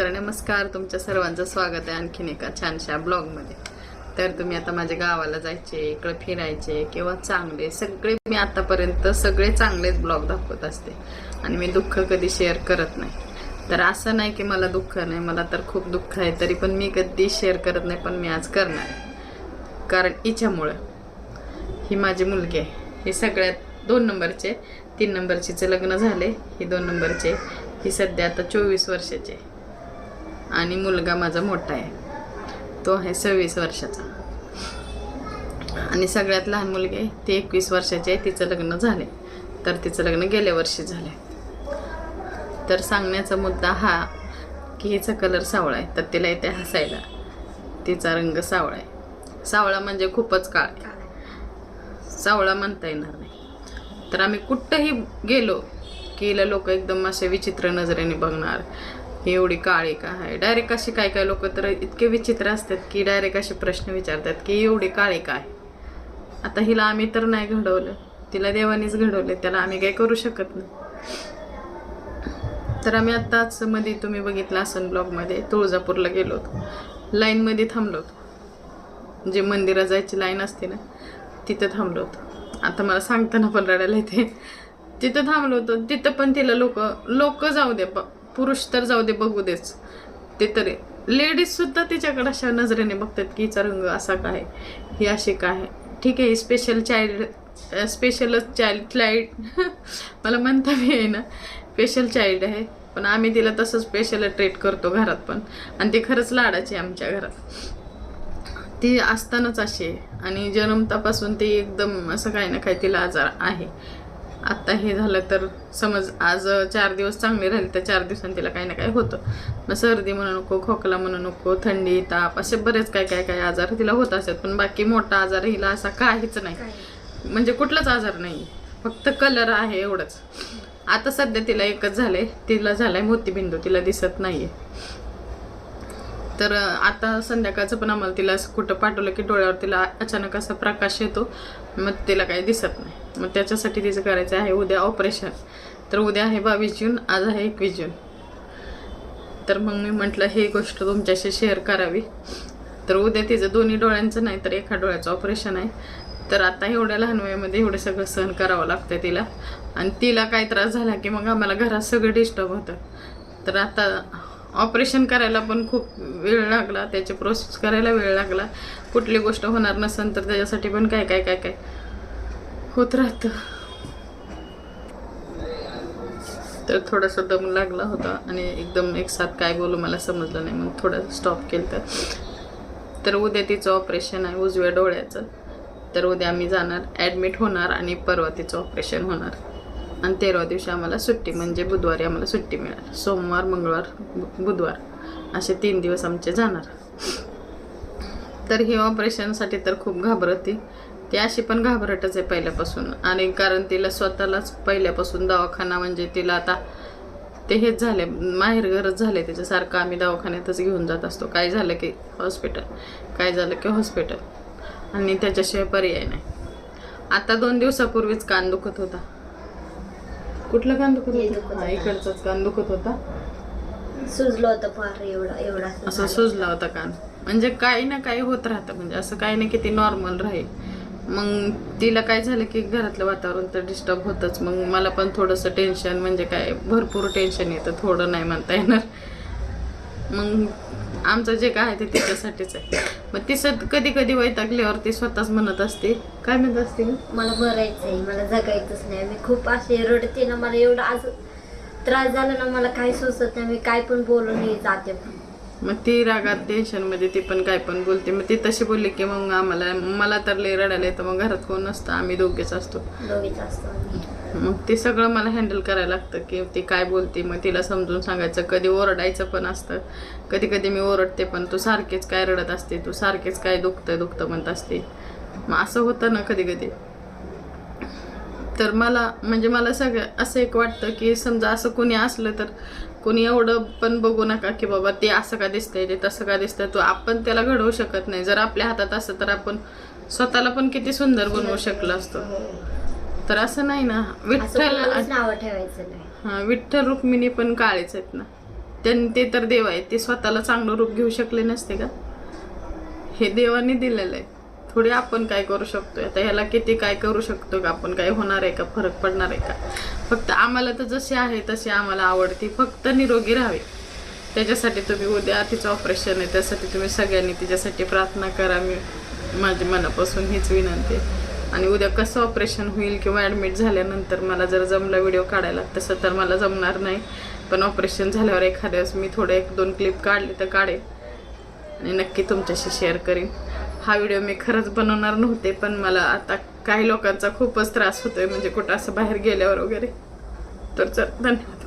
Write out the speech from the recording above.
तर नमस्कार, तुमच्या सर्वांचं स्वागत आहे आणखीन एका छानशा ब्लॉगमध्ये. तर तुम्ही आता माझ्या गावाला जायचे, इकडे फिरायचे किंवा चांगले सगळे, मी आतापर्यंत सगळे चांगलेच ब्लॉग दाखवत असते आणि मी दुःख कधी शेअर करत नाही. तर असं नाही की मला दुःख नाही, मला तर खूप दुःख आहे, तरी पण मी कधी शेअर करत नाही. पण मी आज करणार आहे कारण हिच्यामुळं, ही माझी मुलगी आहे. ही सगळ्यात 2 नंबरचे, 3 नंबरचीचं लग्न झाले, ही 2 नंबरचे. ही सध्या आता 24 वर्षाची आहे आणि मुलगा माझा मोठा आहे, तो आहे 26 वर्षाचा. आणि सगळ्यात लहान मुलगी आहे ती 21 वर्षाची आहे. तिचं लग्न झाले, तर तिचं लग्न गेल्या वर्षी झाले. तर सांगण्याचा मुद्दा हा की हिचा कलर सावळा आहे, तर तिला इथे हसायला. तिचा रंग सावळा आहे. सावळा म्हणजे खूपच काळा, सावळा म्हणता येणार नाही. तर आम्ही कुठंही गेलो की हिला लोक एकदम असे विचित्र नजरेने बघणार, ही एवढी काळी का आहे. डायरेक्ट अशी काय लोक तर इतके विचित्र असतात की डायरेक्ट असे प्रश्न विचारतात की एवढी काळी का आहे. आता हिला आम्ही तर नाही घडवलं, तिला देवानीच घडवले, त्याला आम्ही काही करू शकत नाही. तर आम्ही आत्ताच मध्ये तुम्ही बघितलं असन ब्लॉगमध्ये, तुळजापूरला गेलो होतो. लाईनमध्ये थांबलो होतो, जे मंदिरात जायची लाईन असते ना, तिथं थांबलो होतो. आता मला सांगताना पण रडायला येते. तिथं थांबलो होतो, तिथं पण तिला लोक जाऊ दे, पुरुष तर जाऊ दे, बघू देच, ते तरी लेडीज सुद्धा तिच्याकडे अशा नजरेने बघतात की हिचा रंग असा काय, ही अशी काय. ठीक आहे, स्पेशलच चाइल्ड मला म्हणता बी आहे ना, स्पेशल चाइल्ड आहे, पण आम्ही तिला तसं स्पेशल ट्रीट करतो घरात पण. आणि ती खरंच लाडाची आहे आमच्या घरात. ती असतानाच अशी आहे आणि जन्मतापासून ती एकदम असं काही ना काही तिला आजार आहे. आत्ता हे झालं तर समज आज 4 दिवस चांगले राहिले, तर 4 दिवसांनी तिला काही ना काही होतं. मग सर्दी म्हणू नको, खोकला म्हणू नको, थंडी, ताप, असे बरेच काय आजार तिला होत असतात. पण बाकी मोठा आजार हिला असा काहीच नाही, म्हणजे कुठलाच आजार नाही, फक्त कलर आहे एवढंच. आता सध्या तिला एकच झालंय, तिला झालाय मोतीबिंदू, तिला दिसत नाहीये. तर आता संध्याकाळचं पण आम्हाला तिला असं कुठं पाठवलं की डोळ्यावर तिला अचानक असा प्रकाश येतो, मग तिला काही दिसत नाही. मग त्याच्यासाठी तिचं करायचं आहे उद्या ऑपरेशन. तर उद्या आहे 22 जून, आज आहे 21 जून. तर मग मी म्हटलं हे गोष्ट तुमच्याशी शेअर करावी. तर उद्या तिचं दोन्ही डोळ्यांचं नाही तर एका डोळ्याचं ऑपरेशन आहे. तर आता एवढ्या लहान वयामध्ये एवढं सगळं सहन करावं लागतं तिला. आणि तिला काही त्रास झाला की मग आम्हाला घरात सगळं डिस्टर्ब होतं. तर आता ऑपरेशन करायला पण खूप वेळ लागला, त्याची प्रोसेस करायला वेळ लागला. कुठली गोष्ट होणार नसेल तर त्याच्यासाठी पण काय होत राहतं. तर थोडासा दम लागला होता आणि एकदम एक साथ काय बोलू मला समजलं नाही, मग थोडं स्टॉप केलं. तर उद्या तिचं ऑपरेशन आहे उजव्या डोळ्याचं. तर उद्या आम्ही जाणार, ॲडमिट होणार आणि परवा तिचं ऑपरेशन होणार. आणि 13व्या दिवशी आम्हाला सुट्टी, म्हणजे बुधवारी आम्हाला सुट्टी मिळाली. सोमवार, मंगळवार, बुधवार असे 3 दिवस आमचे जाणार. तर हे ऑपरेशनसाठी तर खूप घाबरती ती, अशी पण घाबरटच आहे पहिल्यापासून. आणि कारण तिला स्वतःलाच पहिल्यापासून दवाखाना, म्हणजे तिला आता ते हेच झाले, माहेरघरच झाले त्याच्यासारखं. आम्ही दवाखान्यातच घेऊन जात असतो, काय झालं की हॉस्पिटल, काय झालं की हॉस्पिटल, आणि त्याच्याशिवाय पर्याय नाही. आता 2 दिवसापूर्वीच कान दुखत होता. कुठला कान दुखत होता? इकडचाच कान दुखत होता, सुजलं होतं फार, एवढा असं सुजला होता कान. म्हणजे काही ना काही होत राहतं, म्हणजे असं काही नाही की ती नॉर्मल राहील. मग तिला काय झालं की घरातलं वातावरण तर डिस्टर्ब होतंच. मग मला पण थोडंसं टेन्शन, म्हणजे काय भरपूर टेन्शन येतं, थोडं नाही म्हणता येणार. मग आमचं जे काय आहे ते तिच्यासाठीच आहे. मग ती कधी वैतागल्यावर ती स्वतःच म्हणत असते, काय म्हणत असते, मला मरायचंय, मला जगायचंच नाही. मी खूप असे रडते ना, मला एवढा आज त्रास झाला ना, मला काही सुचत नाही, मी काय पण बोलून जाते. मग ती रागात टेन्शनमध्ये ती पण काय पण बोलते. मग ती तशी बोलली की मग मला तर लय रडायला येतं. मग घरात कोण नसतं, आम्ही दोघेच असतो. मग ते सगळं मला हँडल करायला लागतं की ती काय बोलते, मग तिला समजून सांगायचं. कधी ओरडायचं पण असतं, कधी मी ओरडते पण, तू सारखेच काय रडत असते, तू सारखेच काय दुखतं म्हणत असते. मग असं होतं ना कधी. तर मला सगळं असं एक वाटतं की समजा असं कोणी असलं तर कोणी एवढं पण बघू नका की बाबा ते असं का दिसतंय, ते तसं का दिसतंय. तो आपण त्याला घडवू शकत नाही. जर आपल्या हातात असं तर आपण स्वतःला पण किती सुंदर बनवू शकलो असतो. तर असं नाही ना, विठ्ठल नाव ठेवायचं नाही. विठ्ठल रुक्मिणी पण काळीच आहेत ना. ते तर देव आहे, ते स्वतःला चांगलं रूप घेऊ शकले नसते का? हे देवाने दिलेलं आहे, थोडी आपण काय करू शकतोय. आता ह्याला किती काय करू शकतो का आपण? काय होणार आहे का? फरक पडणार आहे का? फक्त आम्हाला तर जसे आहे तसे आम्हाला आवडते, फक्त निरोगी राहावे. त्याच्यासाठी तुम्ही उद्या तिचं ऑपरेशन आहे, त्यासाठी तुम्ही सगळ्यांनी तिच्यासाठी प्रार्थना करा. मी माझ्या मनापासून हीच विनंती आहे. आणि उद्या कसं ऑपरेशन होईल किंवा ॲडमिट झाल्यानंतर मला जर जमला व्हिडिओ काढायला, तसं तर मला जमणार नाही, पण ऑपरेशन झाल्यावर एखाद्या वेळेस मी थोडं 1-2 क्लिप काढले तर काढेन आणि नक्की तुमच्याशी शेअर करीन. हा व्हिडिओ मी खरंच बनवणार नव्हते, पण मला आता काही लोकांचा खूपच त्रास होतोय, म्हणजे कुठं असं बाहेर गेल्यावर वगैरे. तर चल, धन्यवाद.